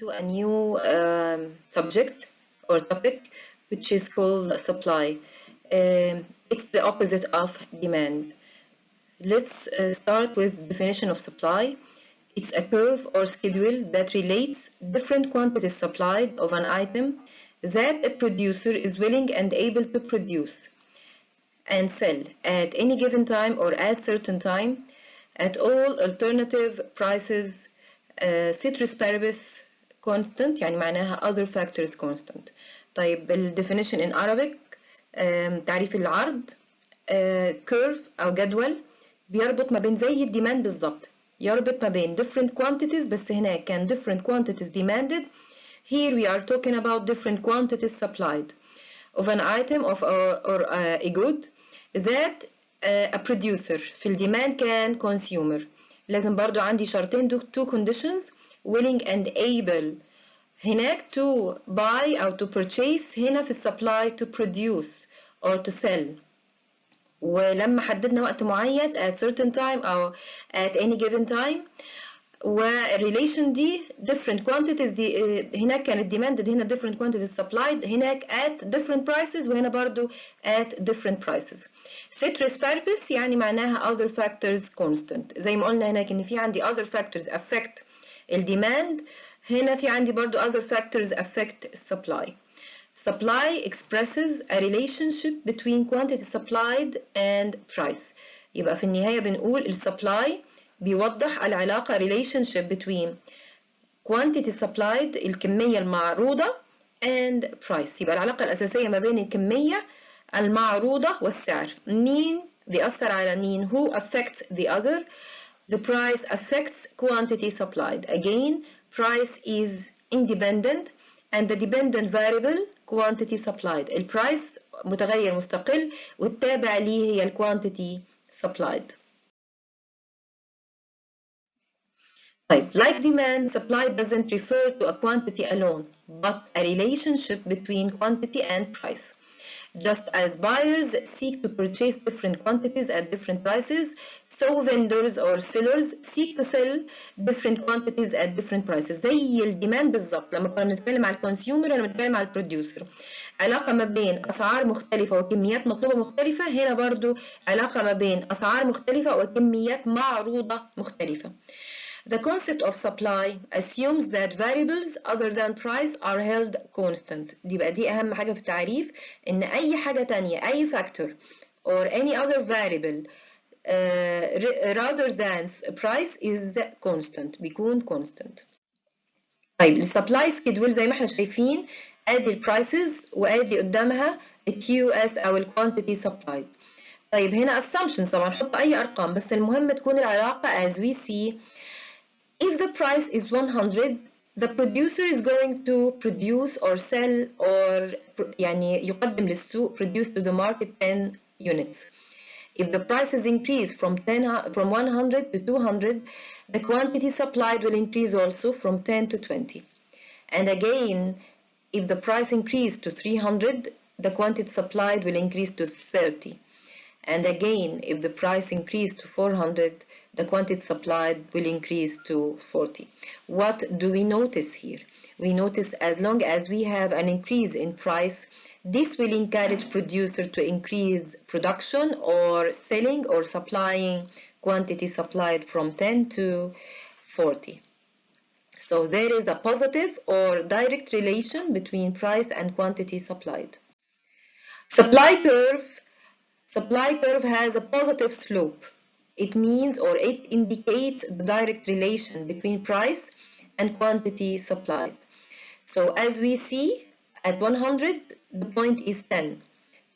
into a new subject or topic, which is called supply. It's the opposite of demand. Let's start with definition of supply. It's a curve or schedule that relates different quantities supplied of an item that a producer is willing and able to produce and sell at any given time or at certain time at all alternative prices ceteris paribus constant، يعني معناها other factors constant. طيب ال definition in Arabic تعريف العرض curve أو جدول بيربط ما بين زي الديماند بالظبط، يربط ما بين different quantities، بس هناك كان different quantities demanded. Here we are talking about different quantities supplied of an item or a good that a producer في الديماند كان consumer. لازم برضو عندي شرطين two conditions willing and able هناك to buy أو to purchase، هنا في supply to produce or to sell. ولما حددنا وقت معين at certain time أو at any given time، والريليشن دي different quantities دي هناك كانت demanded، هنا different quantities supplied، هناك at different prices وهنا برضو at different prices. ceteris paribus يعني معناها other factors constant. زي ما قلنا هناك ان في عندي other factors affect الديماند، هنا في عندي برضو other factors affect supply. Supply expresses a relationship between quantity supplied and price. يبقى في النهاية بنقول الsupply بيوضح العلاقة relationship between quantity supplied الكمية المعروضة and price. يبقى العلاقة الأساسية ما بين الكمية المعروضة والسعر. مين بيأثر على مين؟ Who affects the other? The price affects quantity supplied. Again, price is independent and the dependent variable quantity supplied. البرايس متغير مستقل والتابع ليه هي الquantity supplied. طيب like demand, supply doesn't refer to a quantity alone but a relationship between quantity and price. Just as buyers seek to purchase different quantities at different prices, so vendors or sellers seek to sell different quantities at different prices. زي الديماند بالظبط، لما كنا بنتكلم على الكونسيومر لما بنتكلم على البروديوسر، علاقة ما بين أسعار مختلفة وكميات مطلوبة مختلفة. هنا برضو علاقة ما بين أسعار مختلفة وكميات معروضة مختلفة. The concept of supply assumes that variables other than price are held constant. دي أهم حاجة في التعريف، إن أي حاجة تانية أي factor or any other variable rather than price is constant، بيكون constant. طيب ال supply schedule زي ما احنا شايفين ادي ال prices وادي قدامها ال QS أو ال quantity supplied. طيب هنا assumptions طبعا نحط أي أرقام، بس المهم تكون العلاقة as we see. If the price is 100, the producer is going to produce or sell or يعني يقدم للسوق produce to the market 10 units. If the prices increase from 100 to 200, the quantity supplied will increase also from 10 to 20. And again, if the price increased to 300, the quantity supplied will increase to 30. And again, if the price increased to 400, the quantity supplied will increase to 40. What do we notice here? We notice as long as we have an increase in price, this will encourage producer to increase production or selling or supplying quantity supplied from 10 to 40. So there is a positive or direct relation between price and quantity supplied. Supply curve has a positive slope. It means or it indicates the direct relation between price and quantity supplied. So as we see, at 100, the point is 10.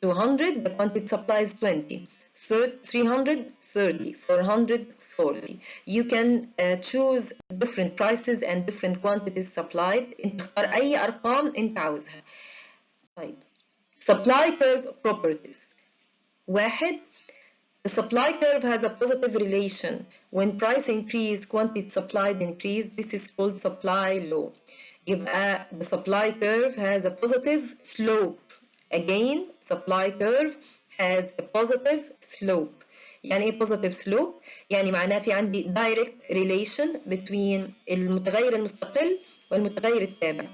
200, the quantity supply is 20. 300, 30. 400, 40. You can choose different prices and different quantities supplied. انت تختار أي أرقام انت عاوزها. طيب. Supply curve properties. واحد, the supply curve has a positive relation. When price increase, quantity supplied increase. This is called supply law. يبقى the supply curve has a positive slope. Again, supply curve has a positive slope. يعني ايه positive slope؟ يعني معناه في عندي direct relation between المتغير المستقل والمتغير التابع.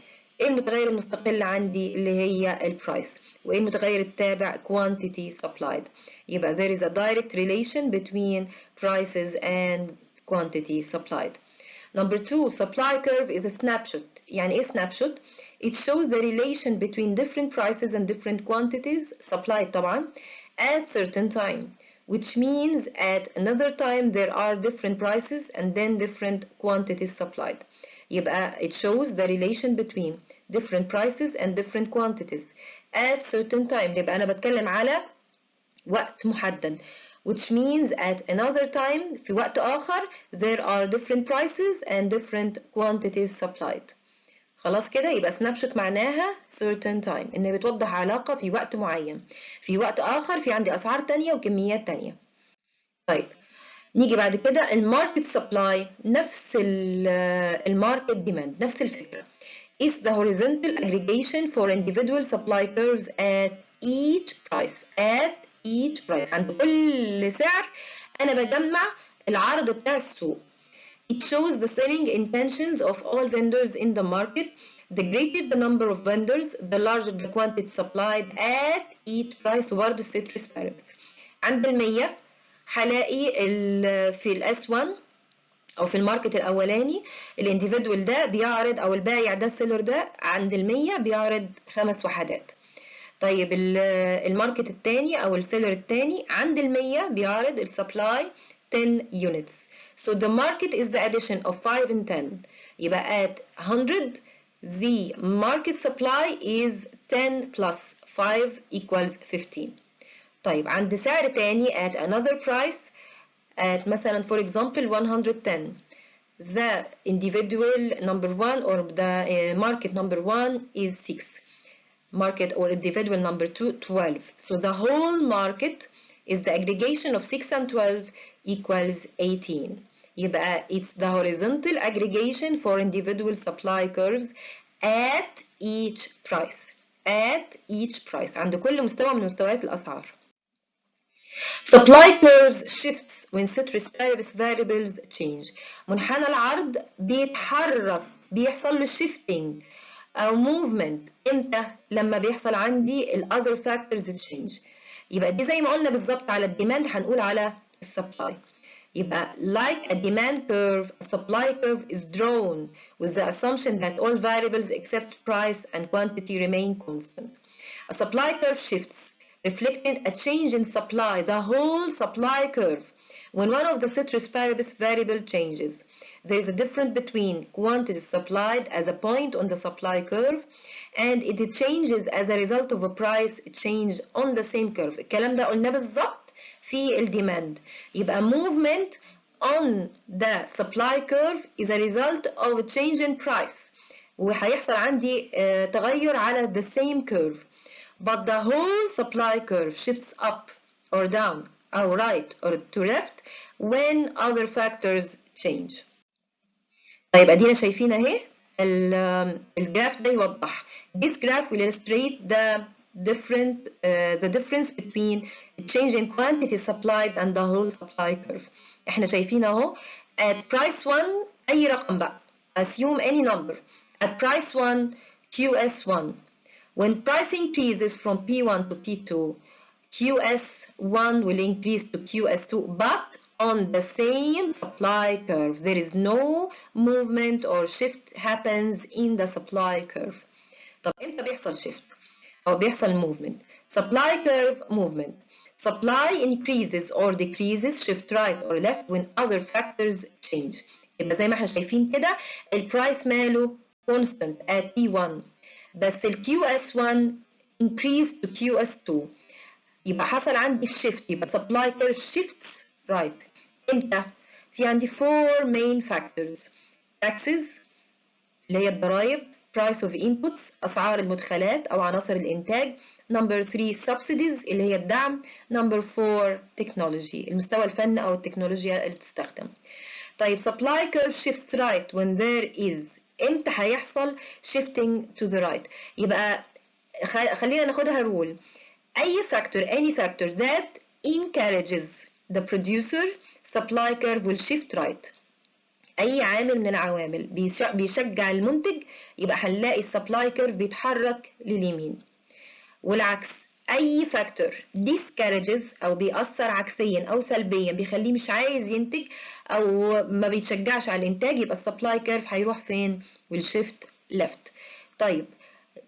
ايه المتغير المستقل عندي؟ اللي هي البرايس. وايه المتغير التابع؟ quantity supplied. يبقى there is a direct relation between prices and quantity supplied. Number two, supply curve is a snapshot. يعني ايه snapshot؟ It shows the relation between different prices and different quantities supplied طبعا at certain time, which means at another time there are different prices and then different quantities supplied. يبقى it shows the relation between different prices and different quantities at certain time. يبقى أنا بتكلم على وقت محدد, which means at another time في وقت آخر there are different prices and different quantities supplied. خلاص كده. يبقى سناب شوت معناها certain time, إن بتوضح علاقة في وقت معين. في وقت آخر في عندي أسعار تانية وكميات تانية. طيب نيجي بعد كده الماركت سبلاي. نفس الماركت ديماند، نفس الفكرة. is the horizontal aggregation for individual supply curves at each price. at each price. عند كل سعر أنا بجمع العرض بتاع السوق. It shows the selling intentions of all vendors in the market. The greater the number of vendors, the larger the quantity supplied at each price. وبرضه citrus paribus. عند المية هلاقي في الاس 1 او في الماركت الاولاني الانديفيدوال ده بيعرض، او البائع ده السيلر ده عند المية بيعرض 5 وحدات. طيب الماركت الثاني او السيلر الثاني عند المية بيعرض السبلاي 10 units. So the market is the addition of 5 and 10. يبقى at 100 the market supply is 10 plus 5 equals 15. طيب عند سعر تاني at another price at مثلا for example 110, the individual number 1 or the market number 1 is 6, market or individual number 2 12. So the whole market is the aggregation of 6 and 12 equals 18. يبقى it's the horizontal aggregation for individual supply curves at each price. at each price عند كل مستوى من مستويات الأسعار. Supply curves shifts when citrus paribus variables change. منحنى العرض بيتحرك، بيحصل له shifting أو movement. إمتى؟ لما بيحصل عندي ال other factors change. يبقى دي زي ما قلنا بالظبط على الديماند هنقول على السبلاي. يبقى like a demand curve, a supply curve is drawn with the assumption that all variables except price and quantity remain constant. A supply curve shifts, reflecting a change in supply, the whole supply curve. When one of the citrus paribus variable changes, there is a difference between quantity supplied as a point on the supply curve and it changes as a result of a price change on the same curve. الكلام ده قلنا بالظبط في الديماند. يبقى movement on the supply curve is a result of a change in price. وهيحصل عندي تغير على the same curve. But the whole supply curve shifts up or down or right or to left when other factors change. طيب ادينا شايفين اهي الجراف ده يوضح. This graph will illustrate the difference between the change in quantity supplied and the whole supply curve. احنا شايفين اهو at price 1 اي رقم بقى. Assume any number. At price 1 QS1. When price increases from P1 to P2, QS1 will increase to QS2, but on the same supply curve. There is no movement or shift happens in the supply curve. طب امتى بيحصل shift أو بيحصل movement؟ Supply curve movement. Supply increases or decreases, shift right or left when other factors change. يبقى زي ما احنا شايفين كده البرايس ماله constant at P1. بس ال QS1 increase to QS2. يبقى حصل عندي shift. يبقى supply curve shifts right. امتى؟ في عندي 4 main factors. taxes اللي هي الضرائب. price of inputs أسعار المدخلات أو عناصر الإنتاج. number 3 subsidies اللي هي الدعم. number 4 technology المستوى الفن أو التكنولوجيا اللي بتستخدم. طيب supply curve shifts right when there is. امتى هيحصل shifting to the right؟ يبقى خلينا ناخدها rule. أي factor, any factor that encourages the producer, supply curve will shift right. اي عامل من العوامل بيشجع المنتج، يبقى هنلاقي السبلاي كيرف بيتحرك لليمين. والعكس، اي فاكتور discourages او بيأثر عكسيا او سلبيا بيخليه مش عايز ينتج او ما بيتشجعش على الانتاج، يبقى السبلاي كيرف هيروح فين؟ والشيفت ليفت. طيب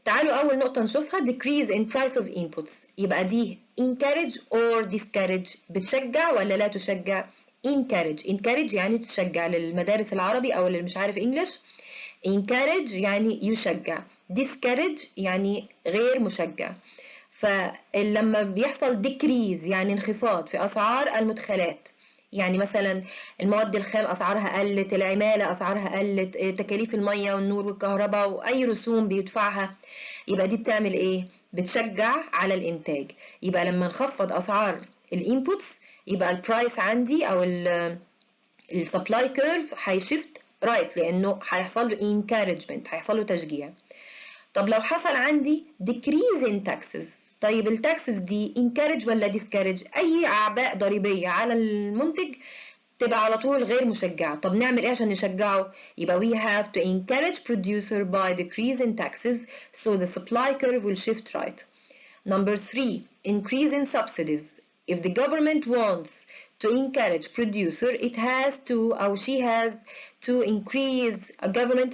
تعالوا اول نقطه نشوفها decrease in price of inputs. يبقى دي encourage or discourage، بتشجع ولا لا تشجع؟ encourage يعني تشجع للمدارس العربي او اللي مش عارف انجلش. encourage يعني يشجع، discourage يعني غير مشجع. فلما بيحصل decrease يعني انخفاض في أسعار المدخلات، يعني مثلا المواد الخام أسعارها قلت، العمالة أسعارها قلت، تكاليف المية والنور والكهرباء وأي رسوم بيدفعها، يبقى دي بتعمل إيه؟ بتشجع على الإنتاج. يبقى لما نخفض أسعار الانبوتس يبقى البرايس عندي أو السبلاي كيرف هيشفت رايت، لأنه هيحصل له encouragement، هيحصل له تشجيع. طب لو حصل عندي decrease in taxes، طيب التاكسز دي encourage ولا discourage؟ أي أعباء ضريبية على المنتج تبقى على طول غير مشجعة. طب نعمل إيه عشان نشجعه؟ يبقى we have to encourage producer by decrease in taxes so the supply curve will shift right. Number 3, increase in subsidies. If the government wants to encourage producer, it has to أو she has to increase. A government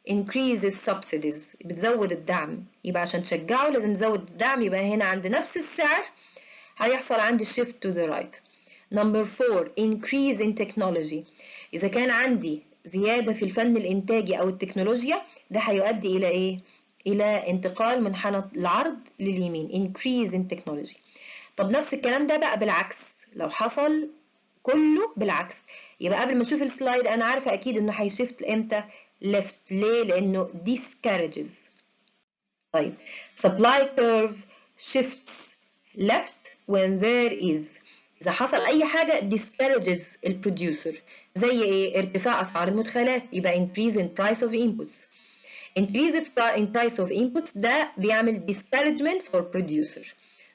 increases subsidies، بتزود الدعم. يبقى عشان تشجعه لازم نزود الدعم، يبقى هنا عند نفس السعر هيحصل عندي shift to the right. Number 4, increase in technology. إذا كان عندي زيادة في الفن الإنتاجي أو التكنولوجيا، ده هيؤدي إلى إيه؟ إلى انتقال منحنى العرض لليمين، increase in technology. طب نفس الكلام ده بقى بالعكس، لو حصل كله بالعكس، يبقى قبل ما اشوف السلايد انا عارفه اكيد انه هيشفت امتى؟ left. ليه؟ لانه discourages. طيب supply curve shifts left when there is، اذا حصل اي حاجه discourages البروديوسر، زي ايه؟ ارتفاع اسعار المدخلات، يبقى increase in price of inputs. increase in price of inputs ده بيعمل discouragement for producer.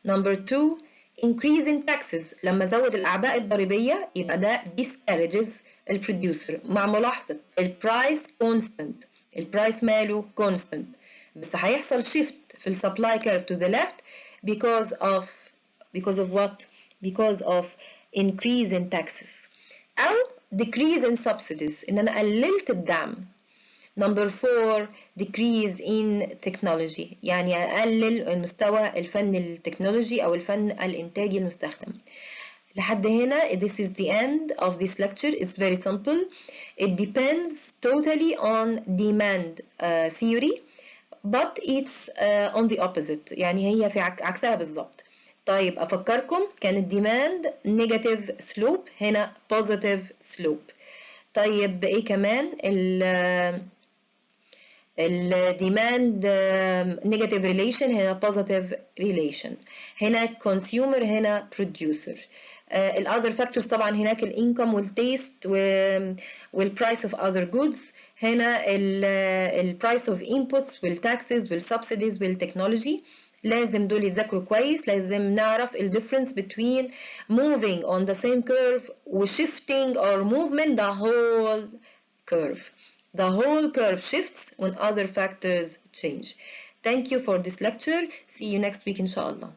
Number 2, increase in taxes. لما زود الأعباء الضريبية يبقى ده discourages البروديوسر، مع ملاحظة البرايس constant. البرايس ماله constant، بس هيحصل shift في السبلاي كيرف to the left because of what? Because of increase in taxes أو decrease in subsidies، إن أنا قللت الدعم. Number 4, decrease in technology، يعني أقلل المستوى الفن التكنولوجي أو الفن الإنتاجي المستخدم. لحد هنا this is the end of this lecture. It's very simple. It depends totally on demand theory, but it's on the opposite، يعني هي في عكسها بالظبط. طيب أفكركم، كانت demand negative slope، هنا positive slope. طيب إيه كمان؟ demand negative relation، هنا positive relation. هنا consumer، هنا producer. other factors طبعا هناك income والtaste والprice of other goods. هنا price of inputs والtaxes والsubsidies والtechnology. لازم دول يتذاكروا كويس. لازم نعرف difference between moving on the same curve و shifting or movement the whole curve. The whole curve shifts when other factors change. Thank you for this lecture. See you next week, inshallah.